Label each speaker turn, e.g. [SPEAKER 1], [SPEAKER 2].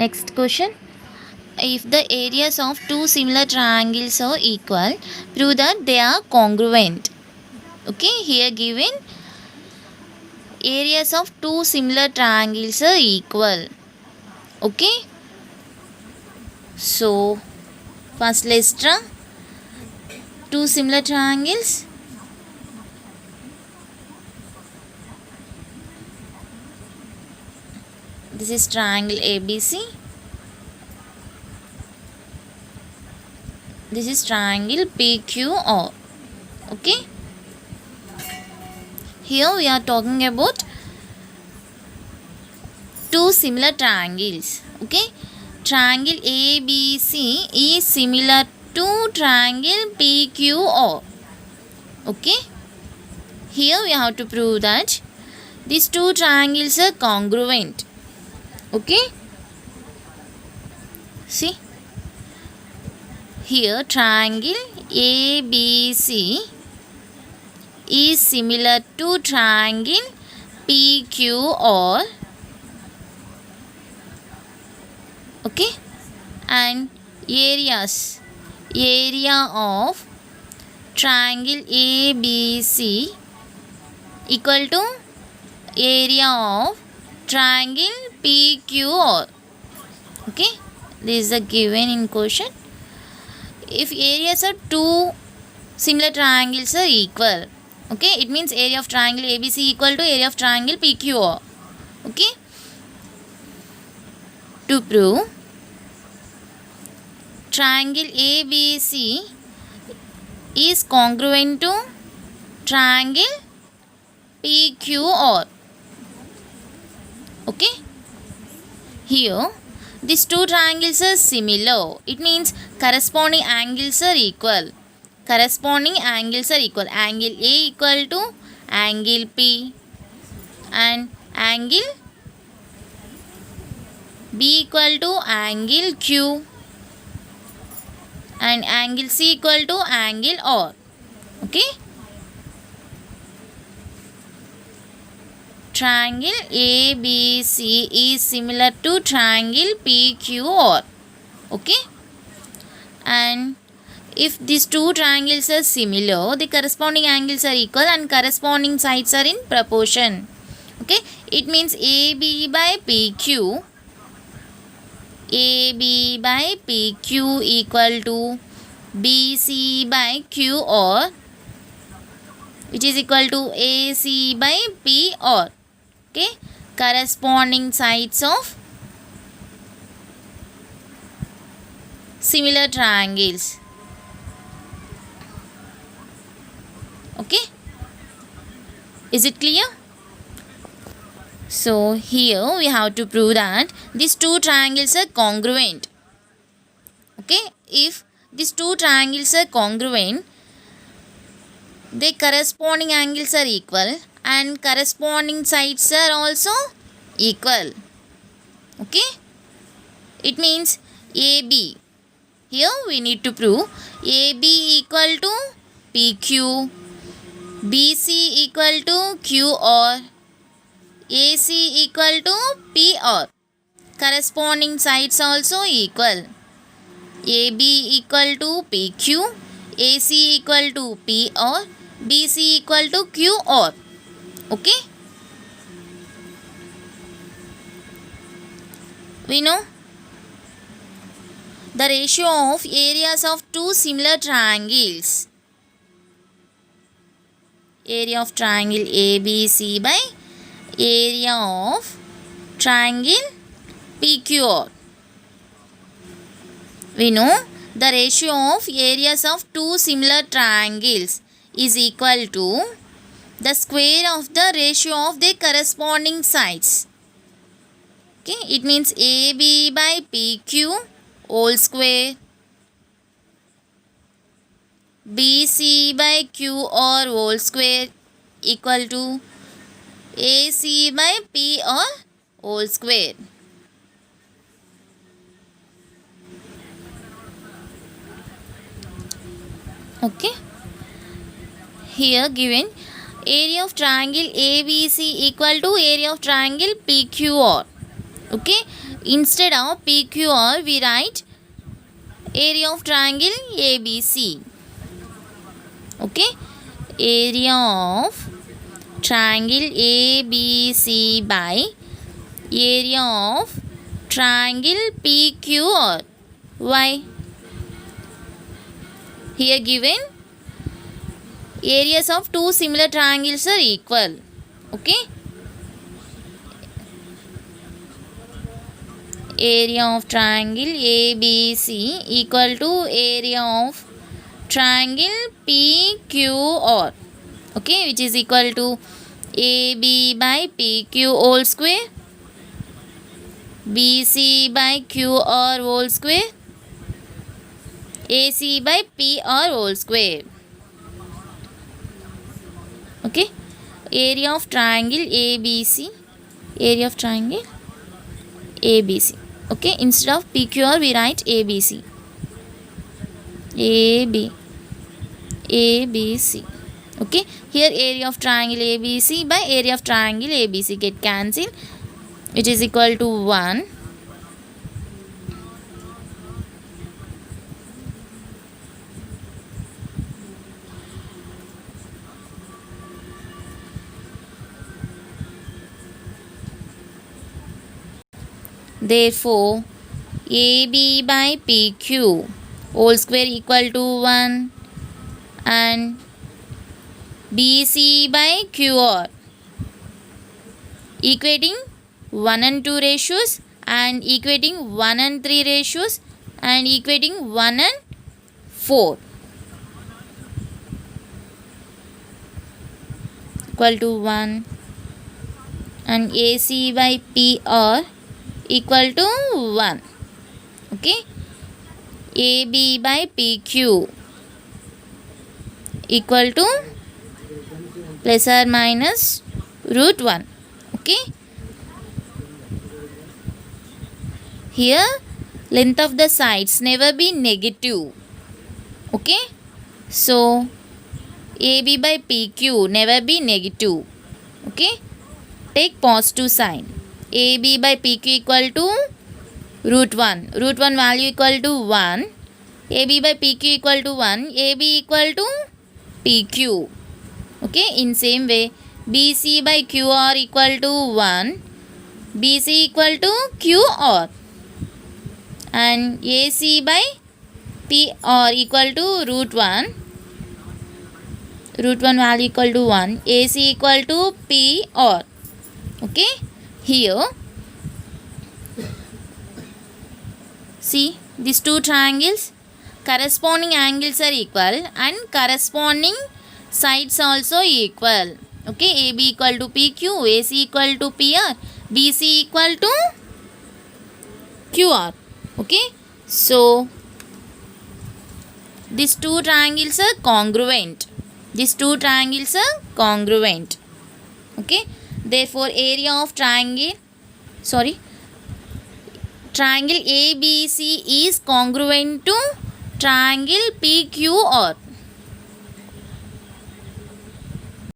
[SPEAKER 1] Next question. If the areas of two similar triangles are equal, prove that they are congruent. Okay, here given areas of two similar triangles are equal. Okay, so first let's draw two similar triangles. This is triangle ABC. This is triangle PQR. Okay, here we are talking about two similar triangles. Okay, triangle ABC is similar to triangle PQR. Okay, here we have to prove that these two triangles are congruent. Okay, see here triangle ABC is similar to triangle PQR. Okay, and area of triangle ABC equal to area of triangle PQR. Okay, this is a given in question. If areas of two similar triangles are equal, okay, it means area of triangle ABC equal to area of triangle PQR. Okay, to prove triangle ABC is congruent to triangle PQR. Okay, here these two triangles are similar. It means corresponding angles are equal. Corresponding angles are equal. Angle A equal to angle P and angle B equal to angle Q and angle C equal to angle R. Okay, triangle ABC is similar to triangle PQR. Okay, and if these two triangles are similar, the corresponding angles are equal and corresponding sides are in proportion. Okay, it means AB by PQ equal to BC by QR, which is equal to AC by PR. Okay, corresponding sides of similar triangles. Okay, is it clear? So here we have to prove that these two triangles are congruent. Okay, if these two triangles are congruent, their corresponding angles are equal and corresponding sides are also equal. Okay, it means AB. Here we need to prove AB equal to PQ, BC equal to QR, AC equal to PR. Corresponding sides also equal. AB equal to PQ, AC equal to PR, BC equal to QR. Okay, we know the ratio of areas of two similar triangles. Area of triangle ABC by area of triangle PQR. We know the ratio of areas of two similar triangles is equal to the square of the ratio of their corresponding sides. Okay, it means AB by PQ whole square, BC by QR whole square equal to AC by PR whole square. Okay, here given area of triangle ABC equal to area of triangle PQR. Okay, Instead of PQR, we write area of triangle ABC. Okay, area of triangle ABC by area of triangle PQR. Why? Here given areas of two similar triangles are equal. Okay, area of triangle ABC equal to area of triangle PQR. Okay, which is equal to AB by PQ whole square, BC by QR whole square, AC by PR whole square. Okay, area of triangle ABC, area of triangle ABC. Okay, instead of PQR we write ABC. ABC. Okay, here area of triangle ABC by area of triangle ABC get cancelled, which is equal to 1. Therefore, AB by PQ whole square equal to 1 and BC by QR equating 1 and 2 ratios and equating 1 and 3 ratios and equating 1 and 4 equal to 1 and AC by PR equal to 1. Okay, AB by PQ equal to plus or minus root 1. Okay, here length of the sides never be negative. Okay, so AB by PQ never be negative. Okay, take positive sign. AB by PQ equal to root 1. Root 1 value equal to 1. AB by PQ equal to 1. AB equal to PQ. Okay, in same way BC by QR equal to 1. BC equal to QR. And AC by PR equal to root 1. Root 1 value equal to 1. AC equal to PR. Okay, here see these two triangles, corresponding angles are equal and corresponding sides also equal. Okay, AB equal to PQ, AC equal to PR, BC equal to QR. Okay, so these two triangles are congruent. These two triangles are congruent. Okay, therefore area of triangle ABC is congruent to triangle PQR.